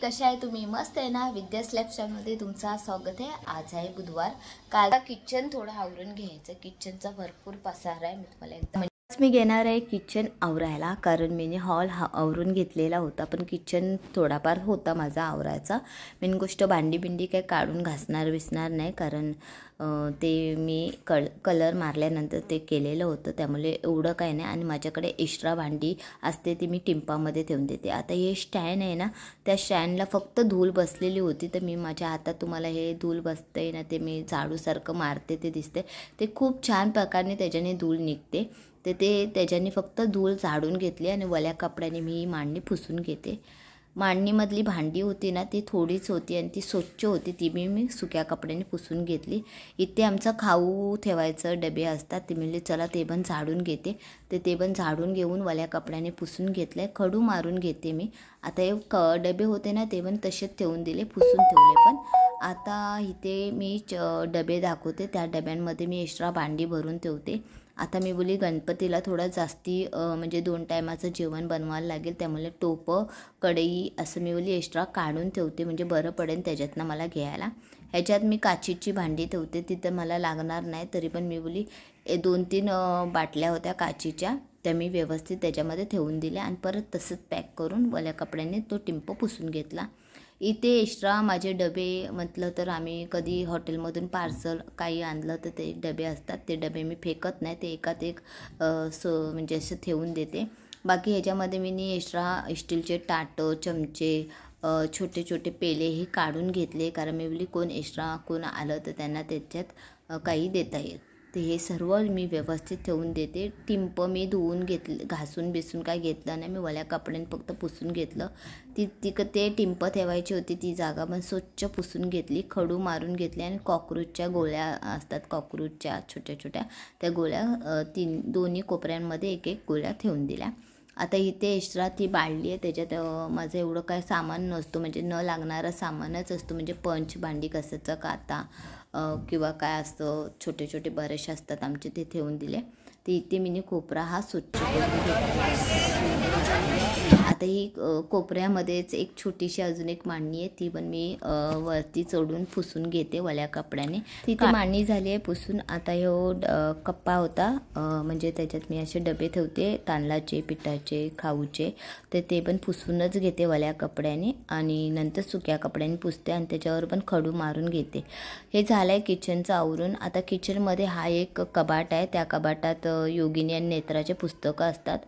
कशा आहे तुम्ही? मस्त आहे ना? विद्यास लॅबमध्ये तुमचं स्वागत आहे। आज आहे बुधवार। काल किचन थोडं आवरून घ्यायचं, किचनचा भरपूर पसारा आहे। मी तुम्हाला एकदम मी घेणार आहे किचन आवरायला, कारण मी हॉल आवरून घेतलेला होता, पण किचन थोडाफार होता माझा आवरायचा। मेन गोष्ट भांडी बिंडी काय काढून घासणार नाही, कारण ते मी कलर मारल्यानंतर ते केलेलं होतं, त्यामुळे एवढं काय नाही। आणि माझ्याकडे एक्स्ट्रा भांडी असते ती मी टिंपामध्ये ठेवून देते। आता हे स्टँड आहे ना, त्या स्टँडला फक्त धूळ बसलेली होती, तर मी माझ्या हातात तुम्हाला हे धूळ बसते ना, ते मी झाडूसारखं मारते ते दिसते, ते खूप छान प्रकारे त्याच्याने धूळ निघते। ते त्याच्याने फक्त धूळ झाडून घेतली आणि वल्या कपड्याने मी ही मांडणी पुसून घेते। मांडणीमधली भांडी होती ना, ती थोडीच होती आणि ती स्वच्छ होती, ती मी सुक्या कपड्याने पुसून घेतली। इथे आमचं खाऊ ठेवायचं डबे असतात, ते म्हणले चला ते पण झाडून घेते। ते पण झाडून घेऊन वल्या कपड्याने पुसून घेतले, खडू मारून घेते मी। आता हे डबे होते ना, ते पण तसेच ठेवून दिले, पुसून ठेवले। पण आता इथे मी डबे दाखवते, त्या डब्यांमध्ये मी एक्स्ट्रा भांडी भरून ठेवते। आता मी बोली गणपतीला थोडा जास्ती म्हणजे 2 टायमाचं जेवण बनवायला लागेल, त्यामुळे टोपं कढई असं मी बोली एक्स्ट्रा काढून ठेवते, म्हणजे बरं पडेल त्याच्यातनं मला घ्यायला। ह्याच्यात मी काचीची भांडी ठेवते, तिथं मला लागणार नाही, तरी पण मी बोली 2-3 बाटल्या होत्या काचीच्या, त्या मी व्यवस्थित त्याच्यामध्ये ठेवून दिल्या आणि परत तसंच पॅक करून वल्या कपड्याने तो टिंप पुसून घेतला। इथे एक्स्ट्रा माझे डबे म्हटलं तर आम्ही कधी हॉटेलमधून पार्सल काही आणलं तर ते डबे असतात, ते डबे मी फेकत नाही, ते एकात एक म्हणजे असं ठेवून देते। बाकी ह्याच्यामध्ये मी एक्स्ट्रा स्टीलचे ताटं, चमचे, छोटे छोटे पेले हे काढून घेतले, कारण मी बोली कोण एक्स्ट्रा कोण आलं तर त्यांना त्याच्यात काही देता येईल, ते हे सर्व मी व्यवस्थित ठेवून देते। टिंप मी धुवून घेतले, घासून बिसून काय घेतलं नाही, मी वल्या कपड्याने फक्त पुसून घेतलं। ते टिंप ठेवायची होती ती जागा पण स्वच्छ पुसून घेतली, खडू मारून घेतले आणि कॉकरोचच्या गोळ्या असतात, कॉकरोचच्या छोट्या छोट्या, त्या गोळ्या दोन्ही कोपऱ्यांमध्ये एक एक गोळ्या ठेवून दिल्या। आता इथे एक्स्ट्रा ती बाळली आहे, त्याच्यात माझं एवढं काय सामान नसतो, म्हणजे न लागणारा सामानच असतो, म्हणजे पंच, भांडी घासायचा काटा किंवा काय असतं, छोटे छोटे बरेचसे असतात आमचे, ते ठेवून दिले। ते इथे मी कोपरा हा स्वच्छ करून घेतला। आता ही कोपऱ्यामध्येच एक छोटीशी अजून एक मांडणी आहे, ती पण मी वरती चढून पुसून घेते वल्या कपड्याने। तिथे मांडणी झाली आहे पुसून। आता ह्यो कप्पा होता, म्हणजे त्याच्यात मी असे डबे ठेवते, तांदळाचे, पिठाचे, खाऊचे, ते पण पुसूनच घेते वल्या कपड्याने आणि नंतर सुक्या कपड्याने पुसते आणि त्याच्यावर पण खडू मारून घेते। हे झालं आहे किचनचं आवरून। आता किचनमध्ये हा एक कबाट आहे, त्या कबाटात योगिनी आणि नेत्राचे पुस्तकं असतात।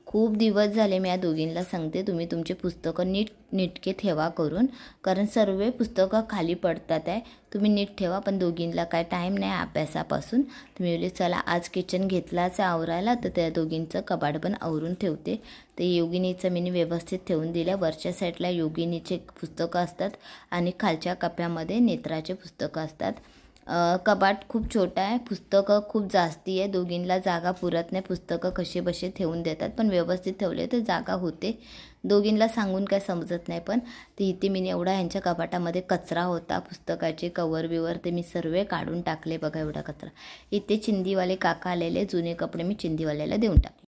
खूप दिवस झाले मी या दोघींना सांगते, तुम्ही तुमचे पुस्तकं नीटके ठेवा करून, कारण सर्व पुस्तकं खाली पडतात आहे, तुम्ही नीट ठेवा। पण दोघींना काय टाईम नाही अभ्यासापासून, तुम्ही बोलले चला आज किचन घेतलाच आवरायला, तर त्या दोघींचं कबाड पण आवरून ठेवते। ते योगिनीचं मी व्यवस्थित ठेवून दिलं, वरच्या साईडला योगिनीचे पुस्तकं असतात आणि खालच्या कप्प्यामध्ये नेत्राचे पुस्तकं असतात। कबाट खूप छोटा आहे, पुस्तकं खूप जास्ती आहे, दोघींना जागा पुरत नाही, पुस्तकं कसे बसे ठेवून देतात, पण व्यवस्थित ठेवले तर जागा होते। दोघींना सांगून काय समजत नाही, पण ते इथे मी एवढा ह्यांच्या कपाटामध्ये कचरा होता, पुस्तकाचे कवर बिवर ते मी सर्व काढून टाकले, बघा एवढा कचरा। इथे चिंदीवाले काका आलेले, जुने कपडे मी चिंदीवाल्याला देऊन टाकले।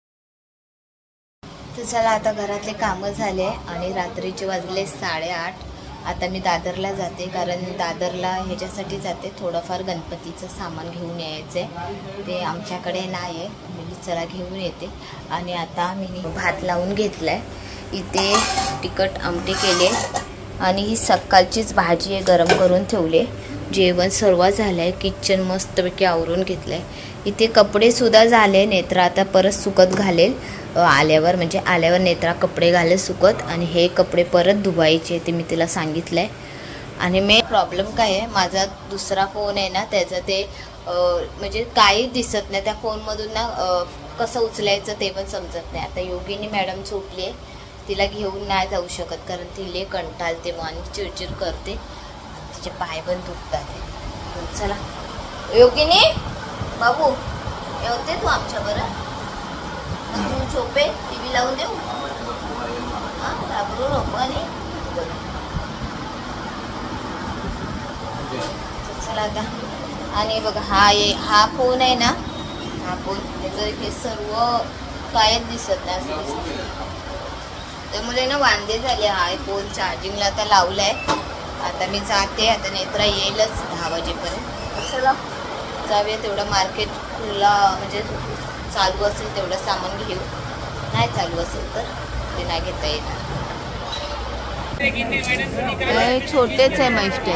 तर चला आता घरातले कामं झाले आणि रात्रीचे वाजले 8:30। आता मी दादरला जाते, कारण दादरला ह्याच्यासाठी जाते, थोडंफार गणपतीचं सामान घेऊन यायचं आहे, ते आमच्याकडे नाही आहे, मी चला घेऊन येते। आणि आता मी भात लावून घेतला आहे, इथे तिखट आमटी केले आणि ही सकाळचीच भाजी आहे, गरम करून ठेवले। जेवण सर्व झालं आहे, किचन मस्तपैकी आवरून घेतलं आहे। इथे कपडेसुद्धा झाले, नेत्रा आता परत सुकत घालेल आल्यावर, म्हणजे आल्यावर नेत्रा कपडे घालेल सुकत, आणि हे कपडे परत धुवायचे ते मी तिला सांगितलं आहे। आणि मेन प्रॉब्लेम काय आहे, माझा दुसरा फोन आहे ना, त्याचं ते म्हणजे काही दिसत नाही, त्या फोनमधून ना कसं उचलायचं ते पण समजत नाही। आता योगिनी मॅडम झोपली आहे, तिला घेऊन नाही जाऊ शकत, कारण ती लय कंटाळते मग आणि चिडचिड करते, तिचे पाय पण दुखतात। चला योगिनी बाबू येते तू आमच्या बरं, तू झोपे, टीव्ही लावून देऊ, घाबरू नको। आणि चला आता, आणि बघा हा फोन आहे ना, हा फोन त्याचं हे सर्व कायच दिसत नाही, असं दिसतं। त्यामुळे ना वांदे झाले. हा फोन चार्जिंगला आता लावलाय. आता मी जाते. आता नेत्रा येईलच 10 वाजेपर्यंत. चला जाऊया. तेवढं मार्केट खुला म्हणजे चालू असेल तेवढं सामान घेऊ. नाही चालू असेल तर ते नाही घेता येणार. छोटेच आहे मैस्टे.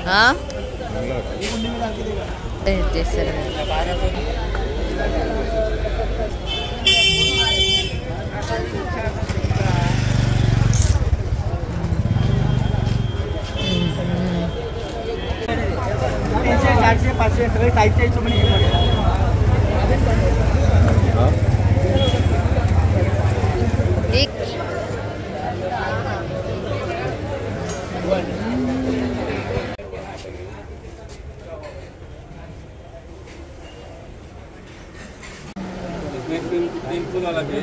हा ते सर सगळे साहित्य तीन पुल वाला भी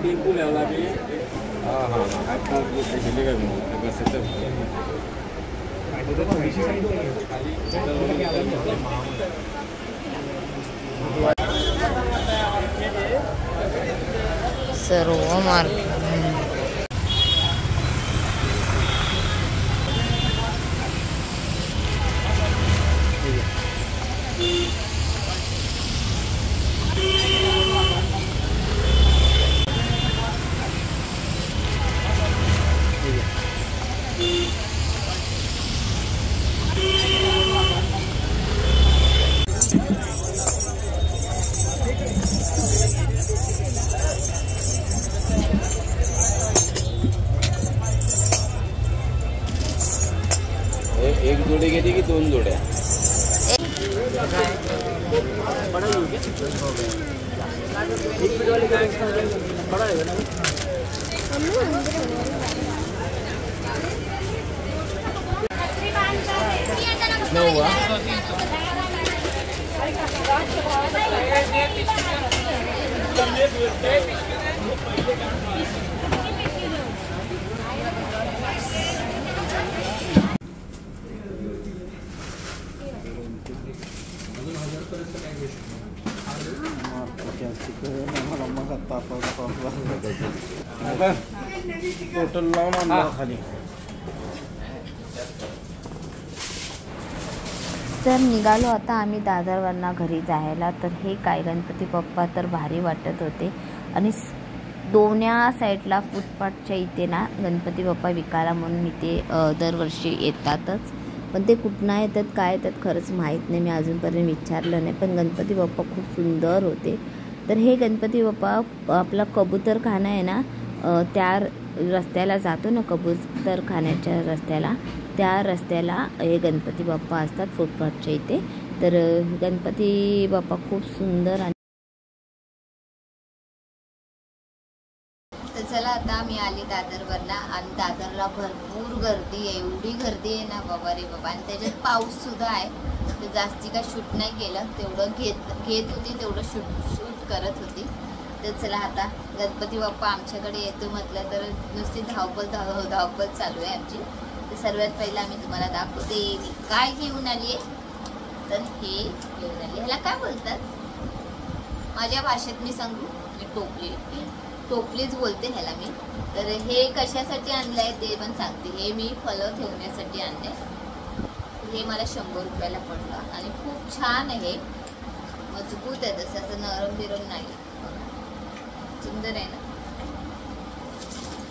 तीन पुल वाला भी हाँ हाँ आपको चलेगा सर्व मार्केट एक जोड़ी घेते की 2 जोड्या बड़ा है ना टोटल लावून आणला खाली. तर निघालो आता आम्ही दादरवरनं घरी जायला. तर हे काय गणपती बाप्पा तर भारी वाटत होते. आणि दोन्या साईडला फुटपाथच्या इथे ना गणपती बाप्पा विकायला म्हणून इथे दरवर्षी येतातच. पण ते कुठनं येतात काय येतात खरंच माहीत नाही. मी अजूनपर्यंत विचारलं नाही. पण गणपती बाप्पा खूप सुंदर होते. तर हे गणपती बाप्पा आपला कबूतरखाना आहे ना त्या रस्त्याला जातो ना, कबूतरखान्याच्या रस्त्याला, त्या रस्त्याला हे गणपती बाप्पा असतात फुटपाथच्या इथे. तर गणपती बाप्पा खूप सुंदर. आणि तर चला आता मी आली दादरवरला. आणि दादरला भरपूर गर्दी आहे. एवढी गर्दी आहे ना बाबा रे बाबा. आणि त्याच्यात पाऊस सुद्धा आहे. तर जास्ती काय शूट नाही केलं. तेवढं घेत होती तेवढं शूट करत होती. तर चला आता गणपती बाप्पा आमच्याकडे येतो म्हटलं तर नुसती धावपळ चालू आहे आमची. तर सर्वात पहिला मी तुम्हाला दाखवते मी काय घेऊन आली आहे. तर हे घेऊन आली. ह्याला काय बोलतात माझ्या भाषेत मी सांगू, मी टोपलीच बोलते ह्याला मी. तर हे कशासाठी आणलं आहे ते पण सांगते. हे मी फळं ठेवण्यासाठी आणले. हे मला 100 रुपयाला पडलं. आणि खूप छान आहे. मजबूत आहे. तसं असं नरम बिरम नाही. सुंदर आहे ना.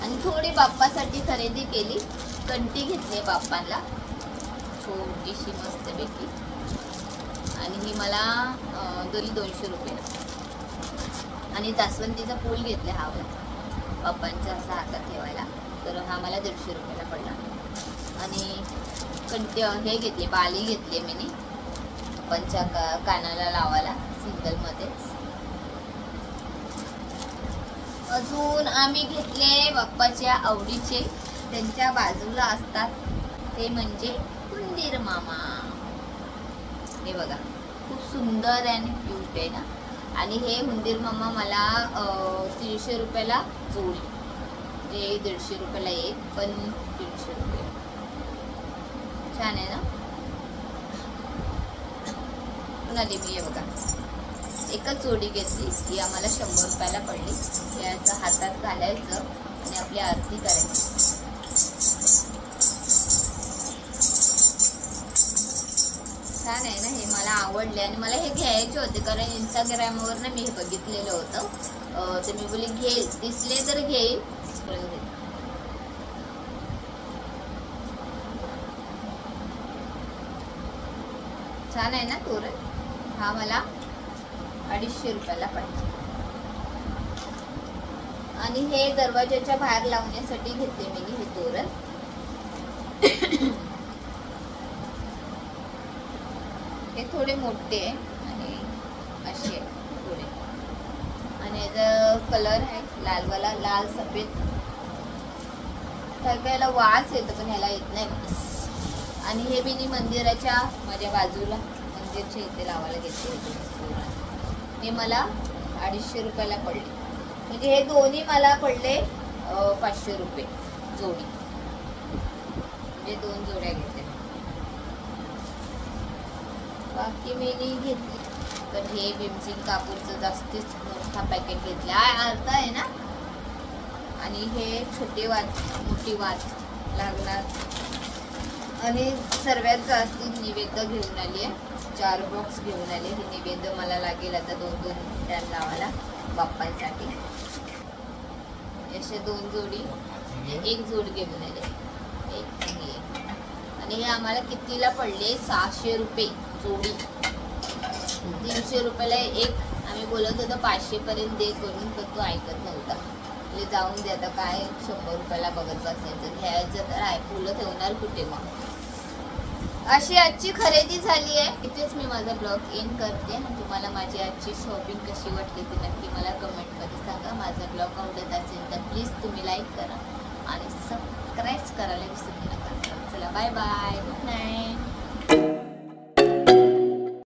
आणि थोडी बाप्पासाठी खरेदी केली. कंटी घेतली बाप्पांना छोटीशी मस्तपैकी. आणि ही मला 200 रुपये. आणि जास्वंदीचा फूल घेतले हा बाप्पांच्या असा हातात ठेवायला. तर हा मला 150 रुपयाला पडला. आणि कंटी हे घेतले, बाली घेतली मी बाप्पांच्या कानाला लावायला सिंगलमध्येच. अजून आम्ही घेतले बाप्पाच्या आवडीचे, त्यांच्या बाजूला असतात ते म्हणजे हुंदीर मामा. हे बघा खूप सुंदर आहे आणि क्यूट आहे ना. आणि हे हुंदीर मामा मला 300 रुपयाला जोडी. जे 150 रुपयाला एक, पण 300 रुपये. छान आहे ना. आली मी हे बघा एकच जोडी घेतली, ही आम्हाला 100 रुपयाला पडली. याचं हातात घालायचं आणि आपली आरती करायची. छान आहे ना हे, मला आवडले आणि मला हे घ्यायचे होते कारण इंस्टाग्रामवर ना मी हे बघितलेलं होतं. तर मी बोली घे, दिसले तर घेईल. छान आहे ना तोरण. हा मला 250 रुपयाला पडला. आणि हे दरवाजाच्या बाहेर लावण्यासाठी घेतले मी हे तोरण. हे थोडे मोठे आहे आणि असे थोडे, आणि याचा कलर आहे लालवाला, लाल सफेद. काही काहीला वास येतो पण ह्याला येत नाही. आणि हे बिनी मंदिराच्या माझ्या बाजूला मंदिरच्या इथे लावायला घेतले होते. हे मला 250 रुपयाला पडले. म्हणजे हे दोन्ही मला पडले 500 रुपये जोडी. म्हणजे 2 जोड्या घेतल्या. बाकी मी नाही घेतली. तर हे भीमसिंग कापूरचं जास्तीच मोठा पॅकेट घेतला, अर्धा आहे ना. आणि हे छोटे वात, मोठी वात लागणार. आणि सर्वात जास्त निवेद्य घेऊन आली आहे. 4 बॉक्स घेऊन आले. हे निवेद्य मला लागेल आता 2-2 टॅन लावायला बाप्पांसाठी. अशा 2 जोडी, 1 जोड घेऊन आले, 1 आणि 1. आणि हे आम्हाला कितीला पडले? 600 रुपये जोडी. 300 रुपयाला एक. आम्ही बोलत होतो 500 पर्यंत दे करून, पण तो ऐकत नव्हता. म्हणजे जाऊन दे आता, काय 100 रुपयाला बघत बसायचं. घ्यायचं तर आहे, फुलं ठेवणार कुठे मग. अशी आजची खरेदी झाली आहे. इथेच मी माझा ब्लॉग एंड करते. तुम्हाला माझी आजची शॉपिंग कशी वाटली ती नक्की मला कमेंटमध्ये सांगा. माझा ब्लॉग आवडत असेल तर प्लीज तुम्ही लाईक करा आणि सबस्क्राईब करायला विसरू नका. चला बाय बाय, गुड नाईट.